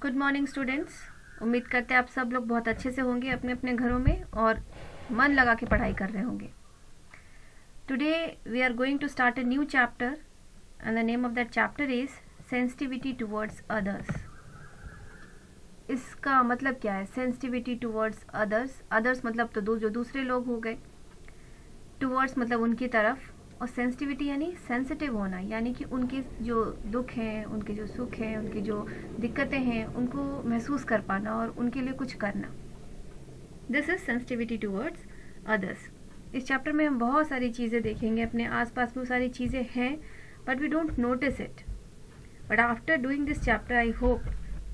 Good morning students. उम्मीद करते हैं आप सब लोग बहुत अच्छे से होंगे अपने अपने घरों में और मन लगा के पढ़ाई कर रहे होंगे। Today we are going to start a new chapter and the name of that chapter is sensitivity towards others. इसका मतलब क्या है? सेंसिटिविटी टुवर्ड्स अदर्स, अदर्स मतलब तो जो दूसरे लोग हो गए, टुवर्ड्स मतलब उनकी तरफ, और सेंसिटिविटी यानी सेंसिटिव होना, यानी कि उनके जो दुख हैं, उनके जो सुख हैं, उनकी जो दिक्कतें हैं, उनको महसूस कर पाना और उनके लिए कुछ करना। This is sensitivity towards others. इस चैप्टर में हम बहुत सारी चीज़ें देखेंगे, अपने आसपास में सारी चीज़ें हैं but we don't notice it. But after doing this chapter I hope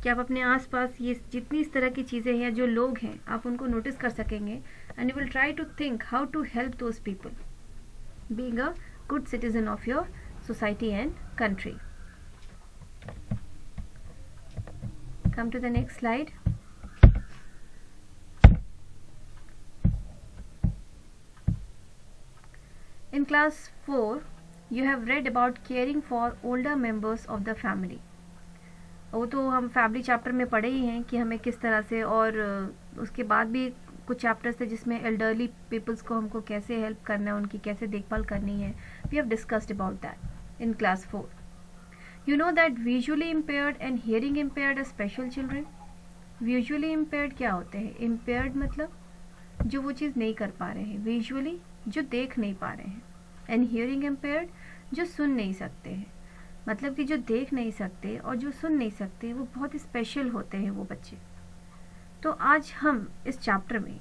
कि आप अपने आसपास ये जितनी इस तरह की चीज़ें हैं, जो लोग हैं, आप उनको नोटिस कर सकेंगे and you will try to think how to help those people being a good citizen of your society and country. Come to the next slide. In class 4 you have read about caring for older members of the family. वो तो हम family chapter में पढ़े ही हैं कि हमें किस तरह से, और उसके बाद भी कुछ चैप्टर्स थे जिसमें एल्डरली पीपल्स को हमको कैसे हेल्प करना है, उनकी कैसे देखभाल करनी है। We have discussed about that in class 4. You know that visually impaired and hearing impaired are special children. Visually impaired क्या होते हैं? इम्पेयर्ड मतलब जो वो चीज़ नहीं कर पा रहे हैं, विजुअली जो देख नहीं पा रहे हैं, एंड हियरिंग इम्पेयर्ड जो सुन नहीं सकते हैं। मतलब कि जो देख नहीं सकते और जो सुन नहीं सकते वो बहुत ही स्पेशल होते हैं वो बच्चे। तो आज हम इस चैप्टर में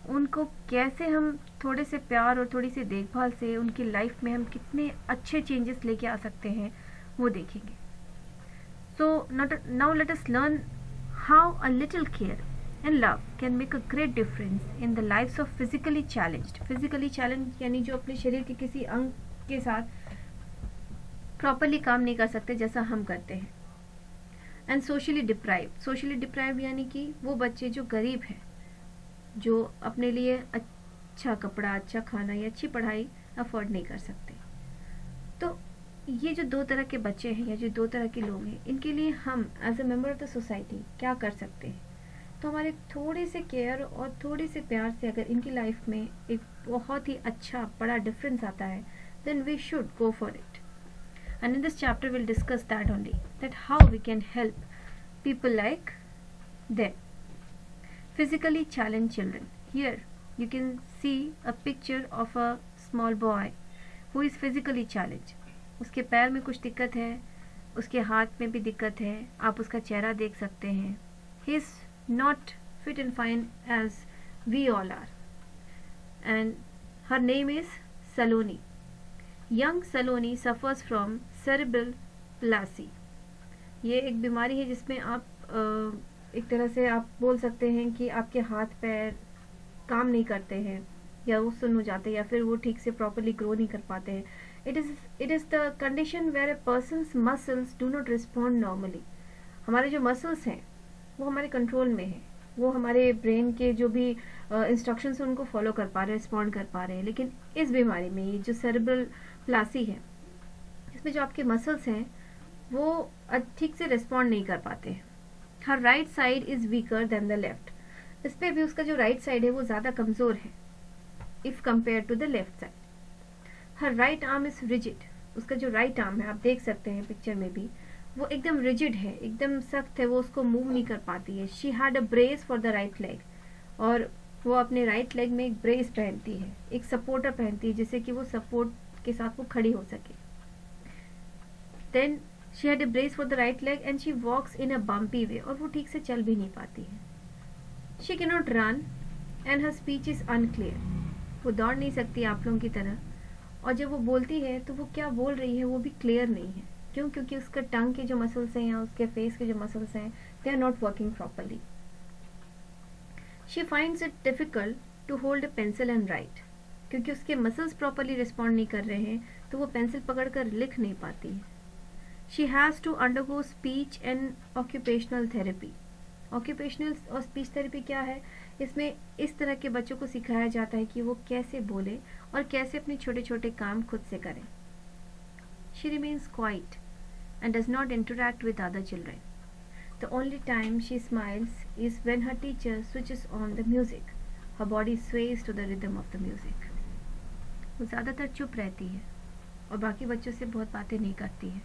उनको कैसे हम थोड़े से प्यार और थोड़ी सी देखभाल से उनकी लाइफ में हम कितने अच्छे चेंजेस लेके आ सकते हैं वो देखेंगे। So now let us learn how a little care and love can make a great difference in the lifes of physically challenged. Physically challenge यानी जो अपने शरीर के किसी अंग के साथ प्रॉपरली काम नहीं कर सकते जैसा हम करते हैं। एंड सोशली डिप्राइव यानी कि वो बच्चे जो गरीब हैं, जो अपने लिए अच्छा कपड़ा, अच्छा खाना या अच्छी पढ़ाई अफोर्ड नहीं कर सकते। तो ये जो दो तरह के बच्चे हैं या जो दो तरह के लोग हैं, इनके लिए हम as a member of the society क्या कर सकते हैं? तो हमारे थोड़े से केयर और थोड़े से प्यार से अगर इनकी लाइफ में एक बहुत ही अच्छा बड़ा डिफरेंस आता है, then we should go for it. And in this chapter we'll discuss that only, that how we can help people like them. Physically challenged children. Here you can see a picture of a small boy who is physically challenged. उसके पैर में कुछ दिक्कत है, उसके हाथ में भी दिक्कत है, आप उसका चेहरा देख सकते हैं. He is not fit and fine as we all are. And her name is Saloni. Young Saloni suffers from cerebral palsy. ये एक बीमारी है जिसमें आप एक तरह से आप बोल सकते हैं कि आपके हाथ पैर काम नहीं करते हैं, या वो सुन्न हो जाते हैं, या फिर वो ठीक से प्रॉपरली ग्रो नहीं कर पाते हैं. It is the condition where a person's muscles do not respond normally. हमारे जो मसल्स हैं वो हमारे कंट्रोल में है, वो हमारे ब्रेन के जो भी इंस्ट्रक्शंस हैं उनको फॉलो कर पा रहे हैं, रिस्पॉन्ड कर पा रहे हैं. लेकिन इस बीमारी में, ये जो सेरेब्रल प्लासी है, इसमें जो आपके मसल्स हैं वो ठीक से रिस्पॉन्ड नहीं कर पाते हैं. Her right side is weaker than the left. इस पे भी उसका जो राइट साइड है वो ज़्यादा कमज़ोर है if compare to the left side. Her right arm is rigid. उसका जो राइट आर्म है, आप देख सकते हैं पिक्चर में भी, वो एकदम रिजिड है, एकदम सख्त है, वो उसको मूव नहीं कर पाती है. She had a brace for the right leg. और वो अपने राइट लेग में एक ब्रेस पहनती है, एक सपोर्टर पहनती है, जिससे कि वो सपोर्ट के साथ वो खड़ी हो सके. Then she had a brace for the right leg and she walks in a bumpy way. और वो ठीक से चल भी नहीं पाती है. She can not run and her speech is unclear. वो दौड़ नहीं सकती आप लोगों की तरह, और जब वो बोलती है तो वो क्या बोल रही है वो भी क्लियर नहीं है. क्यों? क्योंकि उसका टंग के जो मसल्स हैं या उसके फेस के जो मसल्स हैं, they are not working properly. She finds it difficult to hold a pencil and write. क्योंकि उसके मसल्स प्रॉपरली रिस्पॉन्ड नहीं कर रहे हैं तो वो पेंसिल पकड़कर लिख नहीं पाती है. She has to undergo speech and occupational therapy. Occupational और स्पीच थेरेपी क्या है? इसमें इस तरह के बच्चों को सिखाया जाता है कि वो कैसे बोले और कैसे अपने छोटे छोटे काम खुद से करें. She remains quite and does not interact with other children. The only time she smiles is when her teacher switches on the music. Her body sways to the rhythm of the music. वो ज़्यादातर चुप रहती है और बाकी बच्चों से बहुत बातें नहीं करती है.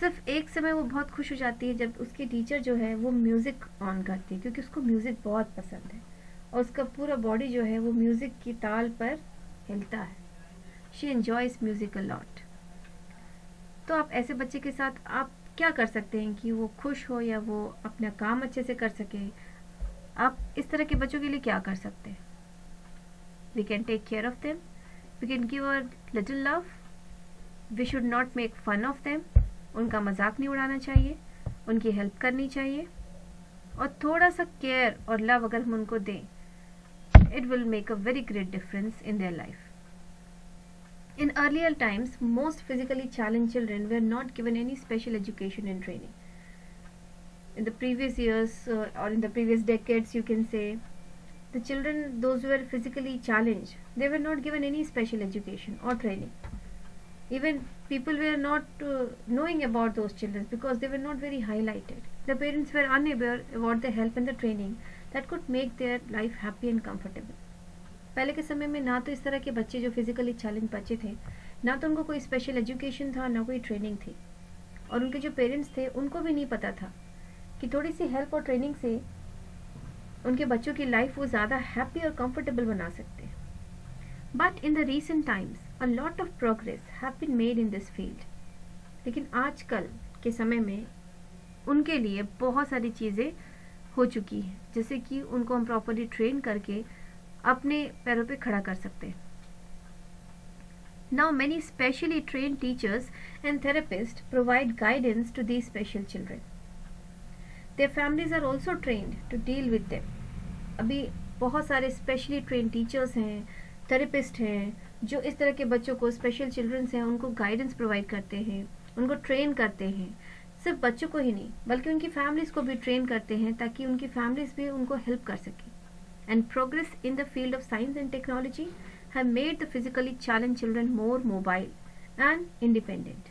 सिर्फ एक समय वो बहुत खुश हो जाती है जब उसकी टीचर जो है वो म्यूज़िक ऑन करती है, क्योंकि उसको म्यूज़िक बहुत पसंद है और उसका पूरा बॉडी जो है वो म्यूज़िक की ताल पर हिलता है. She enjoys music a lot. तो आप ऐसे बच्चे के साथ आप क्या कर सकते हैं कि वो खुश हो या वो अपना काम अच्छे से कर सके? आप इस तरह के बच्चों के लिए क्या कर सकते हैं? We can take care of them, we can give a little love, we should not make fun of them. उनका मजाक नहीं उड़ाना चाहिए, उनकी हेल्प करनी चाहिए और थोड़ा सा केयर और लव अगर हम उनको दें, it will make a very great difference in their life. In earlier times, most physically challenged children were not given any special education and training. In the previous years or in the previous decades, you can say, the children, those who were physically challenged, they were not given any special education or training. Even people were not knowing about those children because they were not very highlighted. The parents were unaware about the help and the training that could make their life happy and comfortable. पहले के समय में ना तो इस तरह के बच्चे जो फिजिकली चैलेंज बच्चे थे, ना तो उनको कोई स्पेशल एजुकेशन था, ना कोई ट्रेनिंग थी, और उनके जो पेरेंट्स थे उनको भी नहीं पता था कि थोड़ी सी हेल्प और ट्रेनिंग से उनके बच्चों की लाइफ वो ज़्यादा हैप्पी और कंफर्टेबल बना सकते हैं. But in the recent times a lot of progress have been made in this field. लेकिन आजकल के समय में उनके लिए बहुत सारी चीज़ें हो चुकी हैं, जैसे कि उनको हम प्रॉपरली ट्रेन करके अपने पैरों पे खड़ा कर सकते हैं. Now many specially trained teachers and therapists provide guidance to these special children. Their families are also trained to deal with them. अभी बहुत सारे स्पेशली ट्रेन टीचर्स हैं, थेरेपिस्ट हैं, जो इस तरह के बच्चों को, स्पेशल चिल्ड्रंस हैं, उनको गाइडेंस प्रोवाइड करते हैं, उनको ट्रेन करते हैं. सिर्फ बच्चों को ही नहीं बल्कि उनकी फैमिलीज को भी ट्रेन करते हैं ताकि उनकी फैमिलीज भी उनको हेल्प कर सकें. And progress in the field of science and technology have made the physically challenge children more mobile and independent.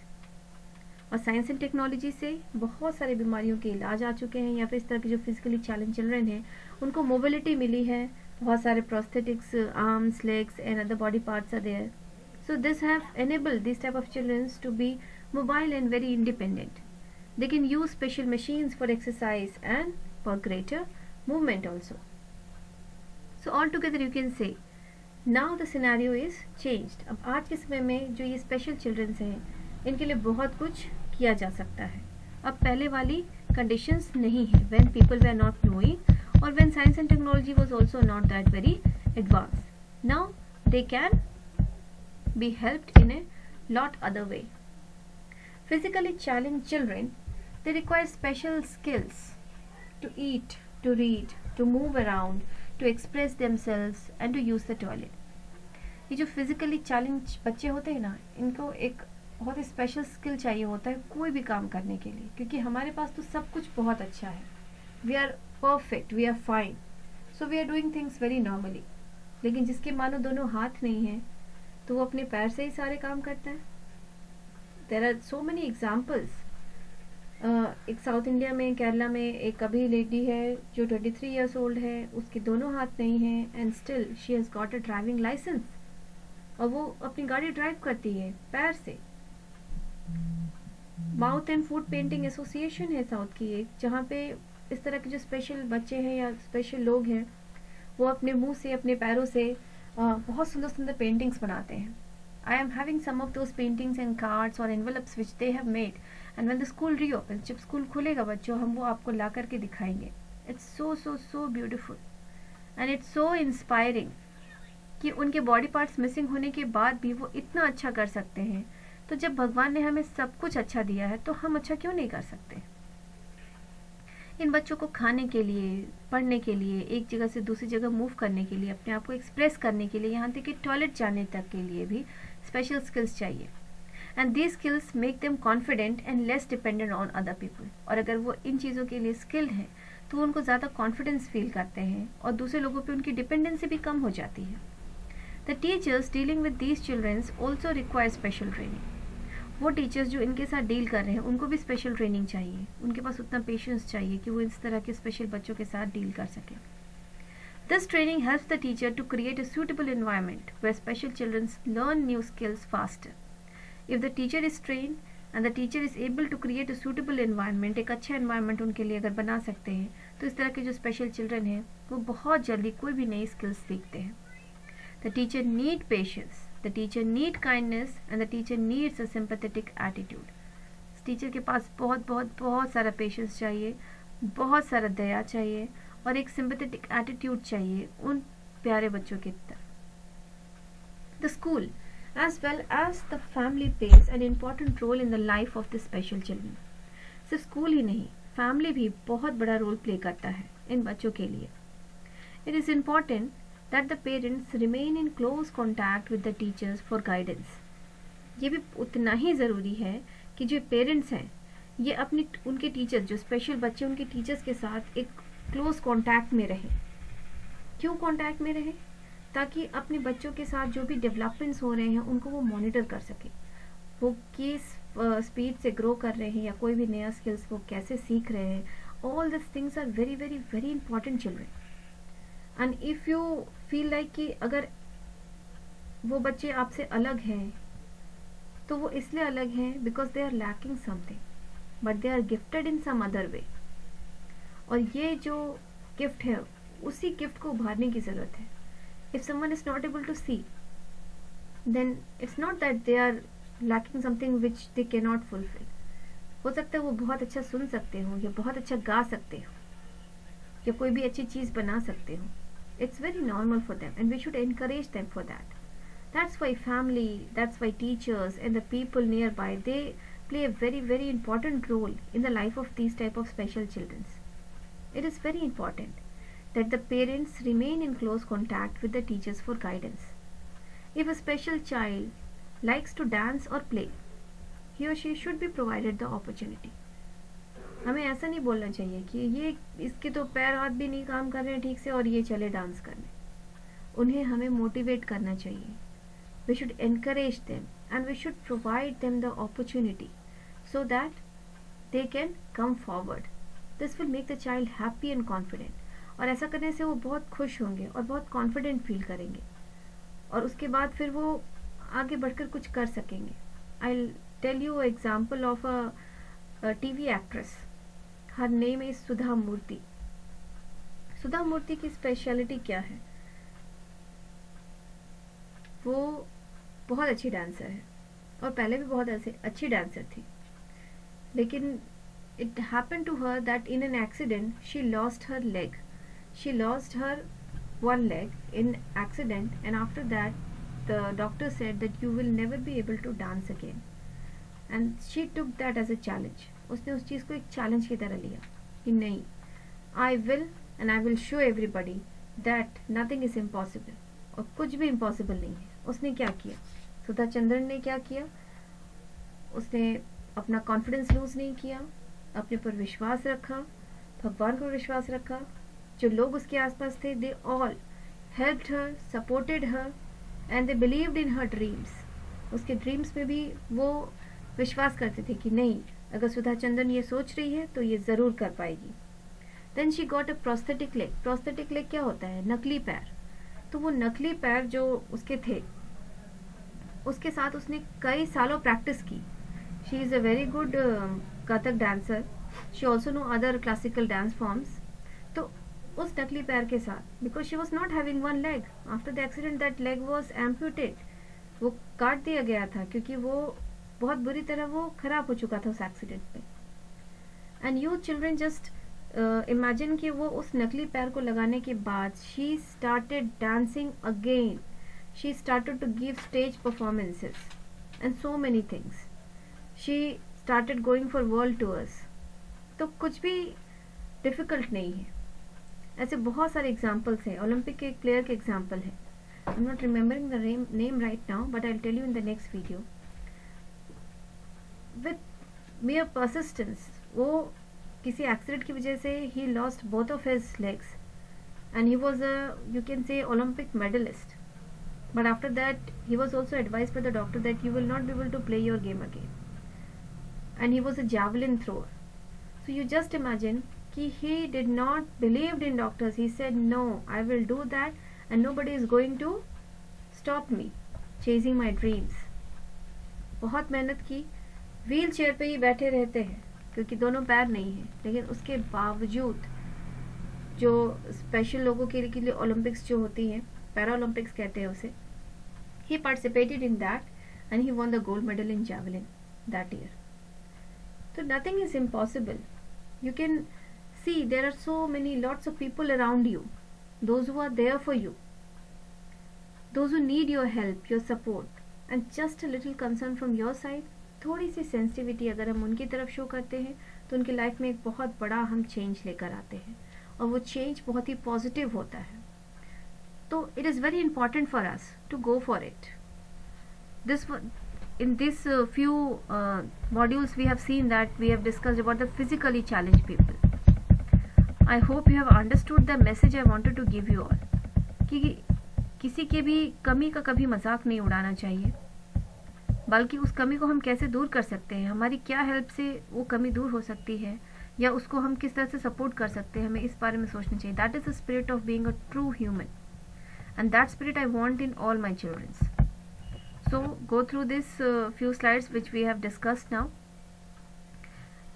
और साइंस एंड टेक्नोलॉजी से बहुत सारी बीमारियों के इलाज आ चुके हैं, या फिर इस तरह के जो फिजिकली चैलेंज चिल्ड्रन हैं उनको मोबिलिटी मिली है. बहुत सारे prosthetics, arms, legs and other body parts are there. So this have enabled these type of children to be mobile and very independent. They can use special machines for exercise and for greater movement also. So altogether you can say, now the scenario is changed. अब आज के समय में जो ये special children हैं, इनके लिए बहुत कुछ किया जा सकता है. अब पहले वाली conditions नहीं है, when people were not knowing or when science and technology was also not that very advanced. Now they can be helped in a lot other way. Physically challenged children, they require special skills to eat, to read, to move around, to express themselves and to use the toilet. ये जो physically challenged बच्चे होते हैं ना, इनको एक बहुत ही special skill चाहिए होता है कोई भी काम करने के लिए, क्योंकि हमारे पास तो सब कुछ बहुत अच्छा है. We are perfect, we are fine, so we are doing things very normally. लेकिन जिसके मानो दोनों हाथ नहीं हैं तो वो अपने पैर से ही सारे काम करता है. There are so many examples. एक साउथ इंडिया में, केरला में एक अभी लेडी है जो 23 years old है, उसके दोनों हाथ नहीं हैं and still she has got a driving licence, और वो अपनी गाड़ी ड्राइव करती है पैर से. Mouth and foot painting association है साउथ की एक, जहाँ पे इस तरह के जो स्पेशल बच्चे हैं या स्पेशल लोग हैं वो अपने मुंह से, अपने पैरों से बहुत सुंदर सुंदर पेंटिंग्स बनाते हैं. I am having some of those paintings and cards or envelopes which they have made, and when the school reopens, जब स्कूल खुलेगा बच्चों, हम वो आपको ला करके दिखाएंगे. It's so beautiful and it's so inspiring कि उनके बॉडी पार्ट्स मिसिंग होने के बाद भी वो इतना अच्छा कर सकते हैं. तो जब भगवान ने हमें सब कुछ अच्छा दिया है तो हम अच्छा क्यों नहीं कर सकते. इन बच्चों को खाने के लिए, पढ़ने के लिए, एक जगह से दूसरी जगह मूव करने के लिए, अपने आप को एक्सप्रेस करने के लिए, यहाँ तक कि टॉयलेट जाने तक के लिए भी स्पेशल स्किल्स चाहिए. And these skills make them confident and less dependent on other people. और अगर वो इन चीज़ों के लिए स्किल है तो वो उनको ज़्यादा कॉन्फिडेंस फील करते हैं और दूसरे लोगों पे उनकी डिपेंडेंसी भी कम हो जाती है. The teachers dealing with these childrens also require special training. वो टीचर्स जो इनके साथ डील कर रहे हैं उनको भी स्पेशल ट्रेनिंग चाहिए, उनके पास उतना पेशेंस चाहिए कि वो इस तरह के स्पेशल बच्चों के साथ डील कर सकें. This training helps the teacher to create a suitable environment where special children learn new skills faster. If the teacher is trained and the teacher is able to create a suitable environment, एक अच्छा environment उनके लिए अगर बना सकते हैं, तो इस तरह के जो special children हैं वो बहुत जल्दी कोई भी नई skills सीखते हैं. The teacher need patience, the teacher need kindness and the teacher needs a sympathetic attitude. Teacher के पास बहुत बहुत बहुत सारा पेशेंस चाहिए, बहुत सारा दया चाहिए और एक सिंपैथेटिक एटीट्यूड चाहिए उन प्यारे बच्चों की तरफ. The school as well as the family plays an important role in the life of the special children. सिर्फ स्कूल ही नहीं, फैमिली भी बहुत बड़ा रोल प्ले करता है इन बच्चों के लिए. It is important that the parents remain in close contact with the teachers for guidance. ये भी उतना ही ज़रूरी है कि जो पेरेंट्स हैं ये अपनी उनके टीचर्स, जो स्पेशल बच्चे उनके टीचर्स के साथ एक क्लोज कांटेक्ट में रहें. क्यों कांटेक्ट में रहें? ताकि अपने बच्चों के साथ जो भी डेवलपमेंट्स हो रहे हैं उनको वो मॉनिटर कर सके, वो किस स्पीड से ग्रो कर रहे हैं या कोई भी नया स्किल्स वो कैसे सीख रहे हैं. All this things are very very very important children. And if you feel like कि अगर वो बच्चे आपसे अलग हैं तो वो इसलिए अलग हैं because they are lacking something but they are gifted in some other way. और ये जो गिफ्ट है उसी गिफ्ट को उभारने की ज़रूरत है. If someone is not able to see, then it's not that they are lacking something which they cannot fulfill. हो सकता है वो बहुत अच्छा सुन सकते हो या बहुत अच्छा गा सकते हो या कोई भी अच्छी चीज़ बना सकते हो. It's very normal for them and we should encourage them for that. That's why family, that's why teachers and the people nearby, they play a very very important role in the life of these type of special children. It is very important that the parents remain in close contact with the teachers for guidance. If a special child likes to dance or play, he or she should be provided the opportunity. हमें ऐसा नहीं बोलना चाहिए कि ये इसके तो पैर हाथ भी नहीं काम कर रहे हैं ठीक से और ये चले डांस करने. उन्हें हमें मोटिवेट करना चाहिए. We should encourage them and we should provide them the opportunity so that they can come forward. This will make the child happy and confident. और ऐसा करने से वो बहुत खुश होंगे और बहुत कॉन्फिडेंट फील करेंगे और उसके बाद फिर वो आगे बढ़कर कुछ कर सकेंगे. I tell you example of a TV actress. Her name is Sudha Murthy. Sudha Murthy की स्पेशलिटी क्या है? वो बहुत अच्छी डांसर है और पहले भी बहुत अच्छी डांसर थी, लेकिन it happened to her that in an accident she lost her leg. She lost her one leg in accident and after that the doctor said that you will never be able to dance again. And she took that as a challenge. उसने उस चीज़ को एक challenge की तरह लिया कि नहीं, I will and I will show everybody that nothing is impossible. और कुछ भी impossible नहीं है. उसने क्या किया? सुधा चंद्रन ने क्या किया? उसने अपना कॉन्फिडेंस लूज नहीं किया, अपने पर विश्वास रखा, भगवान पर विश्वास रखा. जो लोग उसके आसपास थे they all helped her, supported her and they believed in her dreams. उसके ड्रीम्स में भी वो विश्वास करते थे कि नहीं, अगर सुधा चंद्रन ये सोच रही है तो ये ज़रूर कर पाएगी. Then she got a prosthetic leg. Prosthetic leg क्या होता है? नकली पैर. तो वो नकली पैर जो उसके थे उसके साथ उसने कई सालों प्रैक्टिस की. She is a very good Kathak dancer. She also know other classical dance forms. तो उस नकली पैर के साथ, because she was not having one leg, after the accident that leg was amputated. वो काट दिया गया था क्योंकि वो बहुत बुरी तरह वो खराब हो चुका था उस एक्सीडेंट में. And you children just imagine कि वो उस नकली पैर को लगाने के बाद she started dancing again. She started to give stage performances and so many things. She started going for world tours. तो कुछ भी डिफ़िकल्ट नहीं है. ऐसे बहुत सारे एग्जाम्पल्स हैं. ओलंपिक के एक प्लेयर के एग्जाम्पल है. I am not remembering the name right now but I will tell you in the next video. With mere persistence वो किसी एक्सीडेंट की वजह से he lost both of his legs and he was a you can say Olympic medallist. But after that he was also advise by the doctor that you will not be able to play your game again. and he was a javelin thrower. So you just imagine he did not believed in doctors. He said, no, I will do that and nobody is going to stop me chasing my dreams. बहुत मेहनत की, wheel chair पे ही बैठे रहते हैं क्योंकि दोनों पैर नहीं है, लेकिन उसके बावजूद जो स्पेशल लोगों के लिए ओलंपिक्स जो होती है, पैरा ओलंपिक्स कहते हैं उसे, he participated in that and he won the gold medal in javelin that year. So nothing is impossible. You can see there are so many lots of people around you, those who are there for you, those who need your help, your support, and just a little concern from your side. थोड़ी सी sensitivity अगर हम उनकी तरफ show करते हैं तो उनकी life में एक बहुत बड़ा हम चेंज लेकर आते हैं और वो चेंज बहुत ही पॉजिटिव होता है. तो it is very important for us to go for it. In this few modules we have seen that we have discussed about the physically challenged people. I hope you have understood the message I wanted to give you all. कि किसी के भी कमी का कभी मजाक नहीं उड़ाना चाहिए, बल्कि उस कमी को हम कैसे दूर कर सकते हैं, हमारी क्या हेल्प से वो कमी दूर हो सकती है, या उसको हम किस तरह से सपोर्ट कर सकते हैं, हमें इस बारे में सोचना चाहिए. That is the spirit of being a true human, and that spirit I want in all my children. So go through this few slides which we have discussed now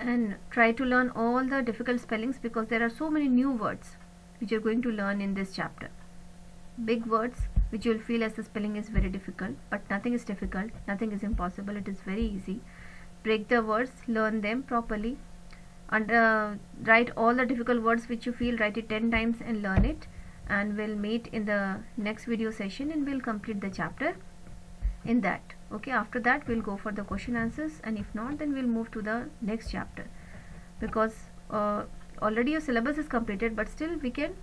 and try to learn all the difficult spellings, because there are so many new words which you are going to learn in this chapter. Big words which you will feel as the spelling is very difficult, but nothing is difficult, nothing is impossible, it is very easy. Break the words, learn them properly, and write all the difficult words which you feel, write it 10 times and learn it, and we'll meet in the next video session and we'll complete the chapter in that. Okay, after that we'll go for the question answers, and if not then we'll move to the next chapter, because already your syllabus is completed, but still we can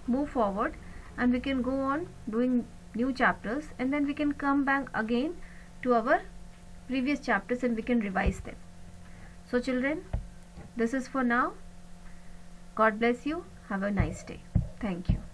move forward and we can go on doing new chapters, and then we can come back again to our previous chapters and we can revise them. So children, this is for now. God bless you. Have a nice day. Thank you.